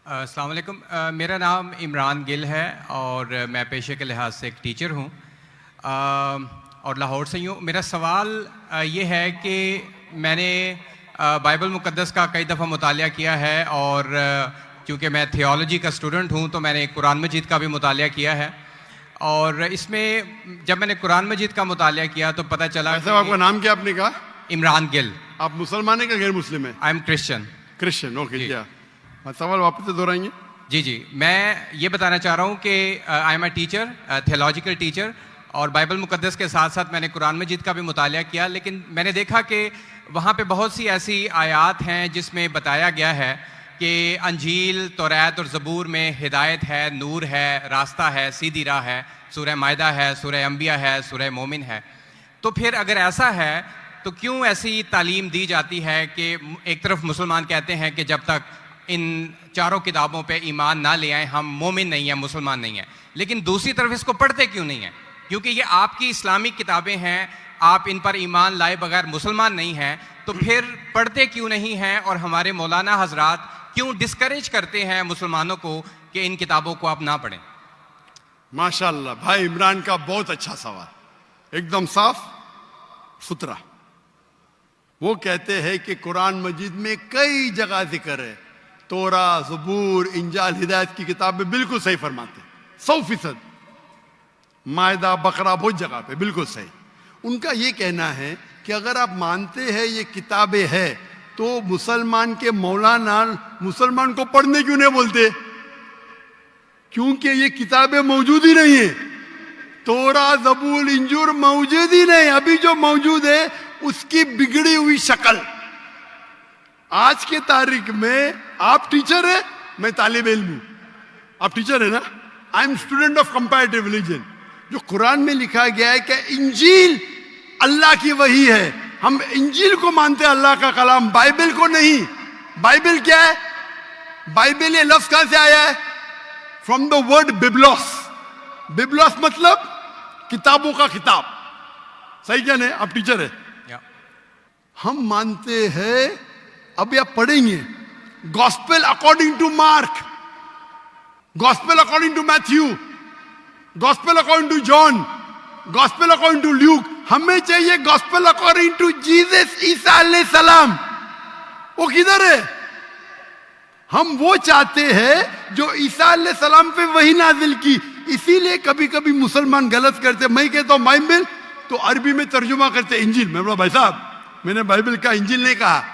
अस्सलाम वालेकुम। मेरा नाम इमरान गिल है और मैं पेशे के लिहाज से एक टीचर हूँ और लाहौर से ही हूँ। मेरा सवाल ये है कि मैंने बाइबल मुक़द्दस का कई दफ़ा मुतालिया किया है और क्योंकि मैं थियोलॉजी का स्टूडेंट हूँ तो मैंने कुरान मजीद का भी मुतालिया किया है। और इसमें जब मैंने कुरान मजीद का मुतालिया किया तो पता चला ऐसा आपका नाम क्या आपने कहा? इमरान गिल। आप मुसलमान हैं कि गैर मुस्लिम है? I am Christian. Christian, okay. क्या सवाल वापस से दोहराएंगे? जी, मैं ये बताना चाह रहा हूँ कि I am a teacher, theological teacher, और बाइबल मुक़द्दस के साथ साथ मैंने कुरान मजीद का भी मुतालिया किया। लेकिन मैंने देखा कि वहाँ पे बहुत सी ऐसी आयात हैं जिसमें बताया गया है कि अंजील, तौरात और ज़बूर में हिदायत है, नूर है, रास्ता है, सीधी राह है। सूरह मायदा है, सूरह अंबिया है, सूरह मोमिन है। तो फिर अगर ऐसा है तो क्यों ऐसी तालीम दी जाती है कि एक तरफ मुसलमान कहते हैं कि जब तक इन चारों किताबों पे ईमान ना ले आए हम मोमिन नहीं हैं, मुसलमान नहीं हैं, लेकिन दूसरी तरफ इसको पढ़ते क्यों नहीं हैं? क्योंकि ये आपकी इस्लामिक किताबें हैं, आप इन पर ईमान लाए बगैर मुसलमान नहीं हैं, तो फिर पढ़ते क्यों नहीं हैं? और हमारे मौलाना हजरात क्यों डिस्करेज करते हैं मुसलमानों को कि इन किताबों को आप ना पढ़ें? माशाल्लाह, भाई इमरान का बहुत अच्छा सवाल, एकदम साफ सुथरा। वो कहते हैं कि कुरान मजीद में कई जगह जिक्र है, तोरा, ज़बूर, इंजाल, हिदायत की किताबें बिल्कुल सही फरमाते, 100%। मायदा, बकरा, बहुत जगह पे बिल्कुल सही। उनका ये कहना है कि अगर आप मानते हैं ये किताबें हैं तो मुसलमान के मौलाना मुसलमान को पढ़ने क्यों नहीं बोलते? क्योंकि ये किताबें मौजूद ही नहीं है। तोरा, ज़बूर, इंजूर मौजूद ही नहीं। अभी जो मौजूद है उसकी बिगड़ी हुई शक्ल। आज के तारीख में आप टीचर है, मैं तालिब इल्म हूं। आप टीचर है ना? I am student of comparative religion. जो कुरान में लिखा गया है कि इंजील अल्लाह की वही है, हम इंजील को मानते हैं, अल्लाह का कलाम, बाइबल को नहीं। बाइबल क्या है? बाइबल ये लफ्ज कहां से आया है? From the word biblos. Biblos मतलब किताबों का किताब। सही क्या नहीं? आप टीचर है। हम मानते हैं, अभी आप पढ़ेंगे, gospel according to Mark, gospel according to Matthew, gospel according to John, gospel according to Luke. हमें चाहिए गॉस्पेल अकॉर्डिंग टू जीसस, ईसा अलैहि सलाम। वो किधर है? हम वो चाहते हैं जो ईसा अलैहि सलाम पे वही नाजिल की। इसीलिए कभी कभी मुसलमान गलत करते। मैं कहता हूं बाइबल, तो अरबी में तर्जुमा करते इंजील। मैं बोला भाई साहब, मैंने बाइबल का इंजील नहीं कहा।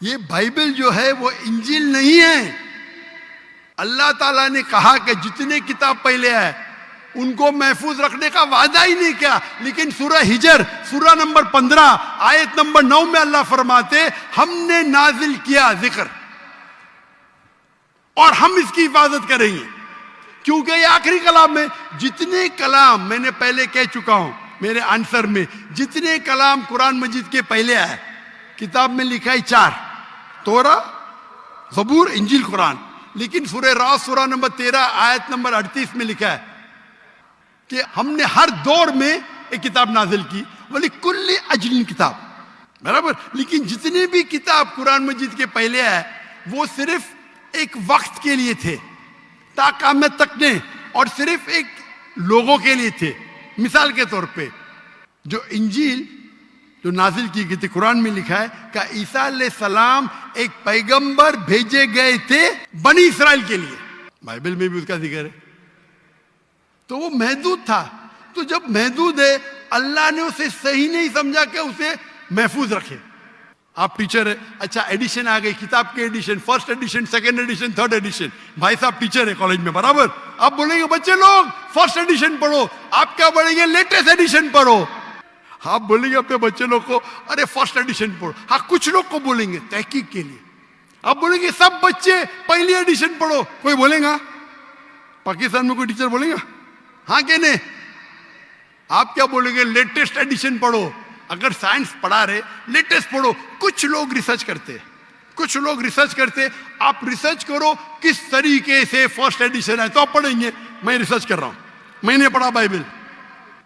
ये बाइबल जो है वो इंजील नहीं है। अल्लाह ताला ने कहा कि जितने किताब पहले आए उनको महफूज रखने का वादा ही नहीं किया। लेकिन सूरह हिजर, सूरह नंबर 15, आयत नंबर 9 में अल्लाह फरमाते हमने नाजिल किया जिक्र और हम इसकी हिफाजत करेंगे, क्योंकि ये आखिरी कलाम है। जितने कलाम मैंने पहले कह चुका हूं मेरे आंसर में, जितने कलाम कुरान मजीद के पहले आए, किताब में लिखा है 4, तोरा, ज़बूर, इंजील, कुरान। लेकिन सूरह रात, सूरह नंबर 13, आयत नंबर 38 में लिखा है कि हमने हर दौर में एक किताब नाजिल की, वली कुल्ली अजलिन किताब, बराबर। लेकिन जितने भी किताब कुरान मजीद के पहले आए वो सिर्फ एक वक्त के लिए थे, ताक़यामत तक ने, और सिर्फ एक लोगों के लिए थे। मिसाल के तौर पे जो इंजील जो नाजिल की गई थी, कुरान में लिखा है कि ईसा अलैहि सलाम एक पैगंबर भेजे गए थे बनी इसराइल के लिए। बाइबल में भी उसका जिक्र है। तो वो महदूद था। तो जब महदूद है, अल्लाह ने उसे सही नहीं समझा कि उसे महफूज रखे। आप टीचर है, अच्छा एडिशन आ गई, किताब के edition, first edition, second edition, third edition. भाई साहब टीचर है कॉलेज में, बराबर। आप बोलेंगे बच्चे लोग फर्स्ट एडिशन पढ़ो, आप क्या बोलेंगे? लेटेस्ट एडिशन पढ़ो। आप बोलेंगे अपने बच्चे लोग को अरे फर्स्ट एडिशन पढ़ो। हाँ, कुछ लोग को बोलेंगे तहकीक के लिए। आप बोलेंगे सब बच्चे पहली एडिशन पढ़ो, कोई बोलेगा? पाकिस्तान में कोई टीचर बोलेगा? हाँ कि नहीं? आप क्या बोलेंगे? लेटेस्ट एडिशन पढ़ो। अगर साइंस पढ़ा रहे, लेटेस्ट पढ़ो। कुछ लोग रिसर्च करते, कुछ लोग रिसर्च करते। आप रिसर्च करो किस तरीके से फर्स्ट एडिशन है, तो आप पढ़ेंगे। मैं रिसर्च कर रहा हूं, मैंने पढ़ा बाइबल।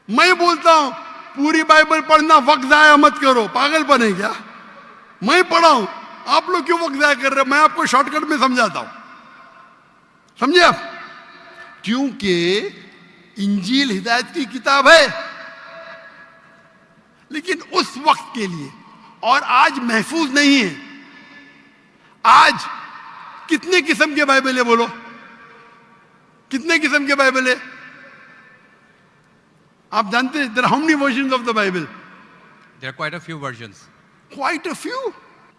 मैं बोलता हूं पूरी बाइबल पढ़ना, वक्त जाया मत करो। पागलपन है क्या? मैं पढ़ा हूं, आप लोग क्यों वक्त जाया कर रहे हैं? मैं आपको शॉर्टकट में समझाता हूं। समझे आप? क्योंकि इंजील हिदायत की किताब है, लेकिन उस वक्त के लिए, और आज महफूज नहीं है। आज कितने किस्म के बाइबल है बोलो? कितने किस्म के बाइबल है? आप जानते हैं there are how many versions of the Bible? There are quite a few versions. Quite a few.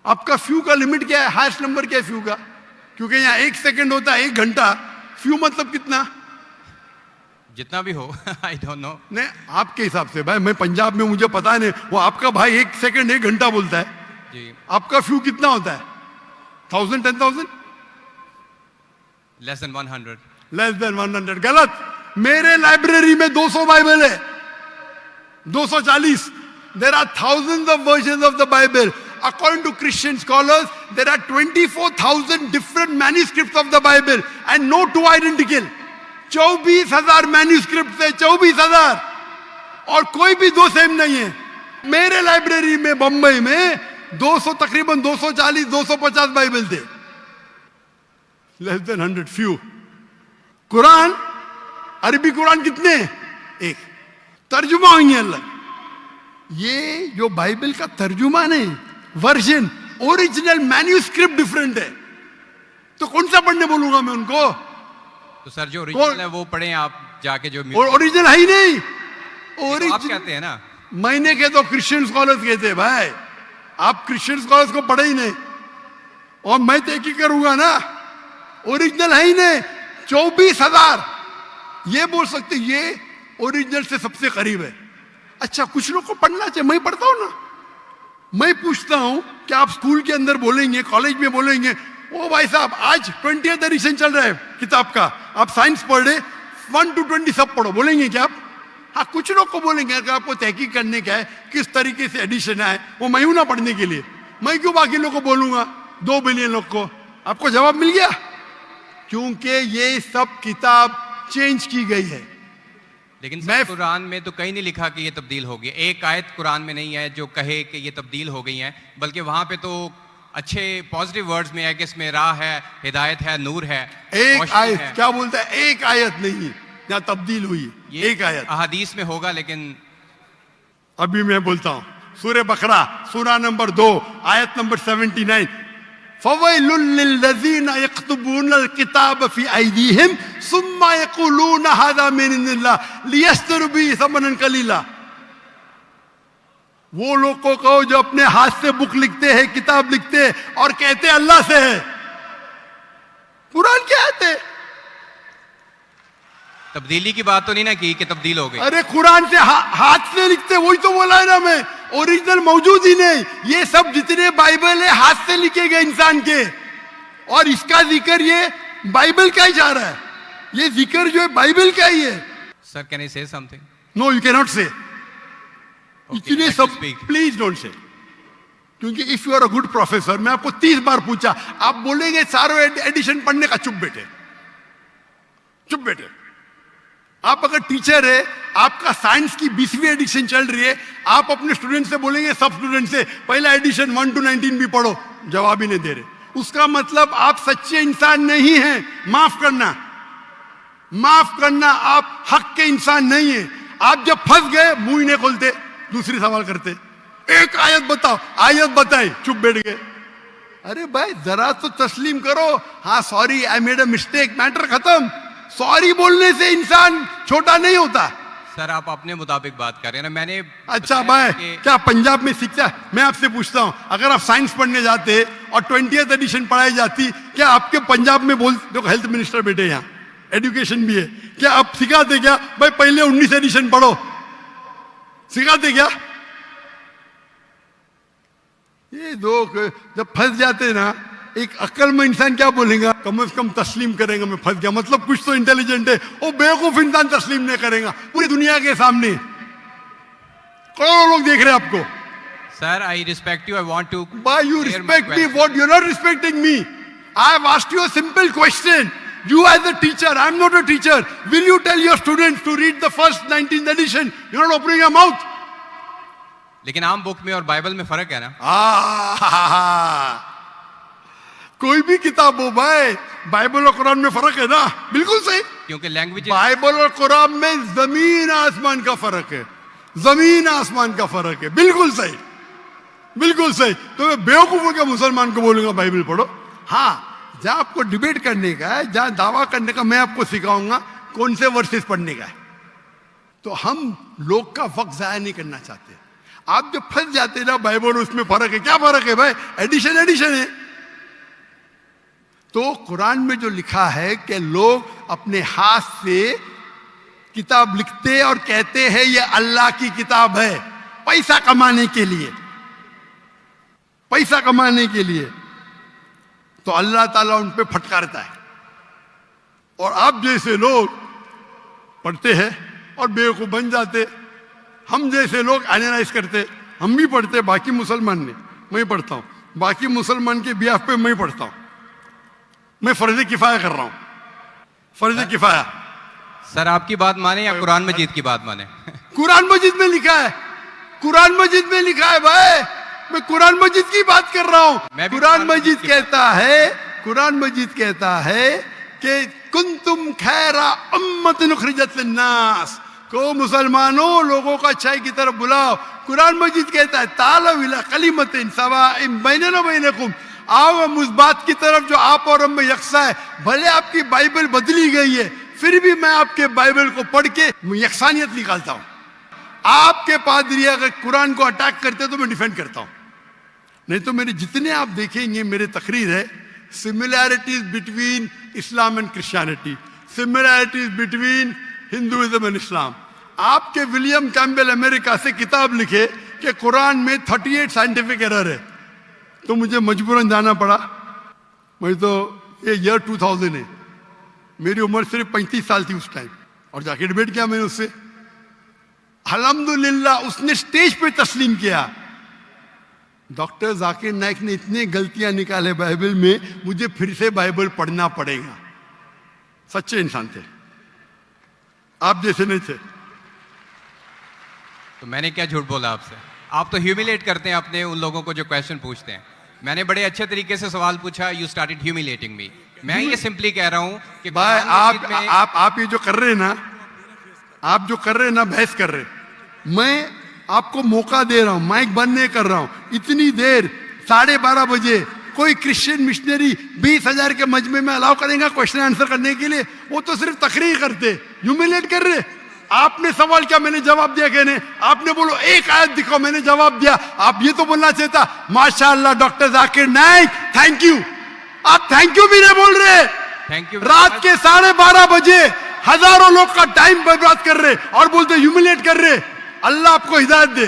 आपका फ्यू का लिमिट क्या है? हाईएस्ट नंबर क्या है फ्यू का? क्योंकि यहाँ 1 सेकंड होता है 1 घंटा। फ्यू मतलब कितना? जितना भी हो आई डोंट नो। नहीं, आपके हिसाब से भाई, मैं पंजाब में, मुझे पता नहीं। वो आपका भाई 1 सेकंड 1 घंटा बोलता है जी। आपका फ्यू कितना होता है? 1000, 10,000? Less than 100। Less than 100। गलत। मेरे लाइब्रेरी में 200 बाइबल है, 240। There are thousands of versions of the Bible. According to Christian scholars, there are 24,000 different manuscripts of the Bible and no two identical. 24,000 manuscript है, 24,000, और कोई भी दो सेम नहीं है। मेरे लाइब्रेरी में बंबई में 200, तकरीबन 240, 250 बाइबल थे। Less than 100, few. कुरान, अरबी कुरान कितने? एक। तर्जुमा होंगे अलग। ये जो बाइबल का तर्जुमा नहीं, वर्जन, ओरिजिनल मैन्यूस्क्रिप्ट डिफरेंट है। तो कौन सा पढ़ने बोलूंगा मैं उनको? तो सर जो ओरिजिनल है वो पढ़े आप जाके, जो ओरिजिनल है ही नहीं। तो आप कहते हैं ना, मैंने कहे तो क्रिश्चियन स्कॉलर्स कहते हैं भाई। आप क्रिश्चियन स्कॉलर्स को पढ़े ही नहीं, और मैं तो एक ही करूंगा ना। ओरिजिनल है ही नहीं। 24,000 ये बोल सकते ये ओरिजिनल से सबसे करीब है। अच्छा, कुछ लोग को पढ़ना चाहिए, मैं पढ़ता हूं ना। मैं पूछता हूं कि आप स्कूल के अंदर बोलेंगे, कॉलेज में बोलेंगे, ओ भाई साहब आज 20th एडिशन चल रहा है किताब का, आप साइंस पढ़ रहे, 1 to 20 सब पढ़ो, बोलेंगे क्या आप? हाँ, कुछ लोग को बोलेंगे। अगर आपको तहकीक करने का है किस तरीके से एडिशन है, वो मैं हूं ना पढ़ने के लिए। मैं क्यों बाकी लोग को बोलूंगा, 2 बिलियन लोग को? आपको जवाब मिल गया। क्योंकि ये सब किताब चेंज की गई है। लेकिन सर कुरान में तो कहीं नहीं लिखा कि ये तब्दील हो गई। एक आयत कुरान में नहीं है जो कहे कि ये तब्दील हो गई है, बल्कि वहां पे तो अच्छे पॉजिटिव वर्ड्स में है कि इसमें राह है, हिदायत है, नूर है। एक आयत क्या बोलता है? एक आयत नहीं यहाँ तब्दील हुई, एक आयत। अहादीस में होगा, लेकिन अभी मैं बोलता हूं। सूरह बकरा, सूरा नंबर 2, आयत नंबर 79। फवैलुल लिल्लज़ीना यक्तुबूनल किताब फी अयदीहिम सुम्मा यक़ूलूना हाज़ा मिन इंदिल्लाह लियश्तरू बिही समनन कलीला। वो लोग को कहो जो अपने हाथ से बुक लिखते हैं, किताब लिखते हैं, और कहते हैं अल्लाह से है। कुरान क्या है? तब्दीली की बात तो नहीं ना की कि तब्दील हो गई। अरे कुरान से हाथ से लिखते, वही तो बोला है ना मैं। ओरिजिनल मौजूद ही नहीं। ये सब जितने बाइबल है हाथ से लिखे गए इंसान के, और इसका जिक्र ये बाइबल का ही जा रहा है। ये जिक्र जो है बाइबल का ही है। Sir can I say something? No, you can not say. इतने सब speak. Please don't say. क्योंकि if you are a good professor, मैं आपको 30 बार पूछा, आप बोलेंगे सारों एडिशन पढ़ने का। चुप बेटे, चुप बेटे। आप अगर टीचर है, आपका साइंस की 20वीं एडिशन चल रही है, आप अपने स्टूडेंट से बोलेंगे, सब स्टूडेंट से पहला एडिशन 1 to 19 भी पढ़ो, जवाब ही नहीं दे रहे। उसका मतलब आप सच्चे इंसान नहीं हैं। माफ करना, माफ करना, आप हक के इंसान नहीं है। आप जब फंस गए मुंह ही नहीं खोलते, दूसरी सवाल करते। एक आयत बताओ, आयत बताई, चुप बैठ गए। अरे भाई जरा तो तस्लीम करो। हाँ sorry, I made a mistake, matter खत्म। सॉरी बोलने से इंसान छोटा नहीं होता। सर आप अपने मुताबिक बात कर रहे हैं ना। मैंने अच्छा भाई, क्या पंजाब में शिक्षा? मैं आपसे पूछता हूं, अगर आप साइंस पढ़ने जाते और 20th एडिशन पढ़ाई जाती, क्या आपके पंजाब में बोल, देखो हेल्थ मिनिस्टर बेटे यहाँ, एजुकेशन भी है, क्या आप सिखाते क्या भाई पहले 19 एडिशन पढ़ो? सिखाते क्या? ये लोग जब फंस जाते ना, एक अक्लमंद इंसान क्या बोलेगा? कम से कम तस्लीम करेगा मैं फंस गया, मतलब कुछ तो इंटेलिजेंट है। वो बेवकूफ इंसान तस्लीम नहीं करेगा पूरी दुनिया के सामने। करोड़ों लोग देख रहे हैं आपको। Sir I respect you, I want to. Why you respect me? What? You're not respecting me. I have asked you a simple question. You as a teacher, I'm not a teacher. Will you tell your students to read the first 19th edition? You're not opening your mouth. लेकिन आम book में और Bible में फर्क है ना। कोई भी किताब हो भाई, बाइबल और कुरान में फर्क है ना? बिल्कुल सही। क्योंकि लैंग्वेज बाइबल और कुरान में जमीन आसमान का फर्क है, जमीन आसमान का फर्क है। बिल्कुल सही, बिल्कुल सही। तो मैं बेवकूफों के मुसलमान को बोलूंगा बाइबल पढ़ो। हाँ, जहां आपको डिबेट करने का है, जहां दावा करने का, मैं आपको सिखाऊंगा कौन से वर्सेस पढ़ने का है। तो हम लोग का वक्त जाया नहीं करना चाहते। आप जब फंस जाते ना बाइबल उसमें फर्क है, क्या फर्क है भाई? एडिशन एडिशन है। तो कुरान में जो लिखा है कि लोग अपने हाथ से किताब लिखते और कहते हैं ये अल्लाह की किताब है, पैसा कमाने के लिए, पैसा कमाने के लिए, तो अल्लाह ताला उन पे फटकारता है। और आप जैसे लोग पढ़ते हैं और बेवकूफ बन जाते। हम जैसे लोग एनालाइज करते, हम भी पढ़ते, बाकी मुसलमान ने, मैं पढ़ता हूं, बाकी मुसलमान के बिहाफ पे मैं पढ़ता हूं। मैं फर्ज किफाया कर रहा हूं, फर्ज किफाया। सर आपकी बात माने या कुरान मजीद की बात माने? कुरान मजीद में लिखा है, कुरान मजीद में लिखा है भाई, मैं कुरान मजीद की बात कर रहा हूं। कुरान मजीद कहता है, कुरान मजीद कहता है कि कुंतुम खैरा उम्मतिन उखरिजत लिन्नास, को मुसलमानों लोगों को अच्छाई की तरफ बुलाओ। कुरान मजीद कहता है तालव इला कलिमतिन सवाइन बैनना बैनकुम, आओ हम उस बात की तरफ जो आप और हम में यकसा है। भले आपकी बाइबल बदली गई है, फिर भी मैं आपके बाइबल को पढ़ के यकसानियत निकालता हूं। आपके पादरी अगर कुरान को अटैक करते तो मैं डिफेंड करता हूं, नहीं तो मेरे जितने आप देखेंगे मेरे तकरीर है similarities between Islam and Christianity, similarities between Hinduism and Islam. आपके विलियम कैम्बेल अमेरिका से किताब लिखे कि कुरान में 38 साइंटिफिक एरर है, तो मुझे मजबूरन जाना पड़ा। मैं तो ये ईयर 2000 है, मेरी उम्र सिर्फ 35 साल थी उस टाइम, और जाके डिबेट किया मैंने उससे। अल्हम्दुलिल्लाह उसने स्टेज पे तस्लीम किया। डॉक्टर जाकिर नाइक ने इतनी गलतियां निकाले बाइबल में, मुझे फिर से बाइबल पढ़ना पड़ेगा। सच्चे इंसान थे, आप जैसे नहीं थे। तो मैंने क्या झूठ बोला आपसे? आप तो ह्यूमिलेट करते हैं अपने उन लोगों को जो क्वेश्चन पूछते हैं। मैंने बड़े अच्छे तरीके से सवाल पूछा, यू स्टार्टेड ह्यूमिलेटिंग मी। मैं ये सिंपली कह रहा हूं कि भाई आप ये जो कर रहे हैं ना, आप जो कर रहे हैं ना, बहस कर रहे हैं, मैं आपको मौका दे रहा हूं, माइक बंद नहीं कर रहा हूं। इतनी देर 12:30 बजे कोई क्रिश्चियन मिशनरी 20,000 के मजमे में अलाउ करेगा क्वेश्चन आंसर करने के लिए? वो तो सिर्फ तकरीर करते, ह्यूमिलेट कर रहे। आपने सवाल किया, मैंने जवाब दिया। कहने आपने बोलो एक आयत दिखाओ, मैंने जवाब दिया। आप ये तो बोलना चाहिए था माशाअल्लाह doctor Zakir Naik thank you. आप थैंक यू भी नहीं बोल रहे। Thank you. रात के 12:30 बजे हजारों लोग का टाइम बर्बाद कर रहे और बोलते ह्यूमिलेट कर रहे। अल्लाह आपको हिदायत दे,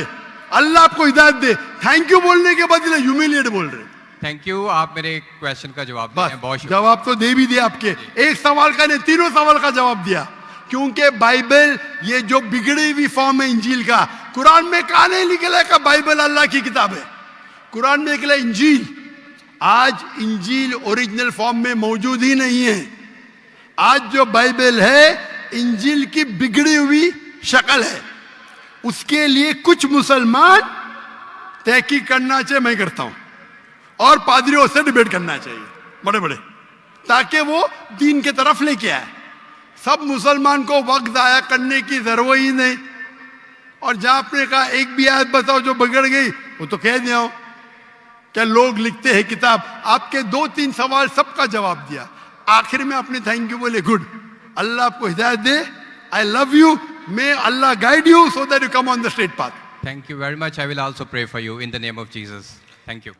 अल्लाह आपको हिदायत दे। थैंक यू बोलने के बदले ह्यूमिलेट बोल रहे। थैंक यू, आप मेरे क्वेश्चन का जवाब दिए हैं, बहुत शुक्रिया। जवाब तो दे भी दिया आपके, एक सवाल का नहीं, तीनों सवाल का जवाब दिया। क्योंकि बाइबल ये जो बिगड़ी हुई फॉर्म है इंजील का, कुरान में कहा नहीं निकला का बाइबल अल्लाह की किताब है। कुरान में निकला इंजील। आज इंजील ओरिजिनल फॉर्म में मौजूद ही नहीं है। आज जो बाइबल है इंजील की बिगड़ी हुई शक्ल है। उसके लिए कुछ मुसलमान तहकीक करना चाहिए, मैं करता हूं, और पादरियों से डिबेट करना चाहिए बड़े बड़े, ताकि वो दीन की तरफ लेके आए। सब मुसलमान को वक्त जाया करने की जरूरत ही नहीं। और जहां आपने कहा एक भी आयत बताओ जो बिगड़ गई, वो तो कह दिया हूं। क्या लोग लिखते हैं किताब, आपके 2-3 सवाल सबका जवाब दिया। आखिर में आपने थैंक यू बोले, गुड, अल्लाह आपको हिदायत दे, I love you, may Allah guide you so that you come on the straight path. Thank you very much. I will also pray for you in the name of Jesus. Thank you.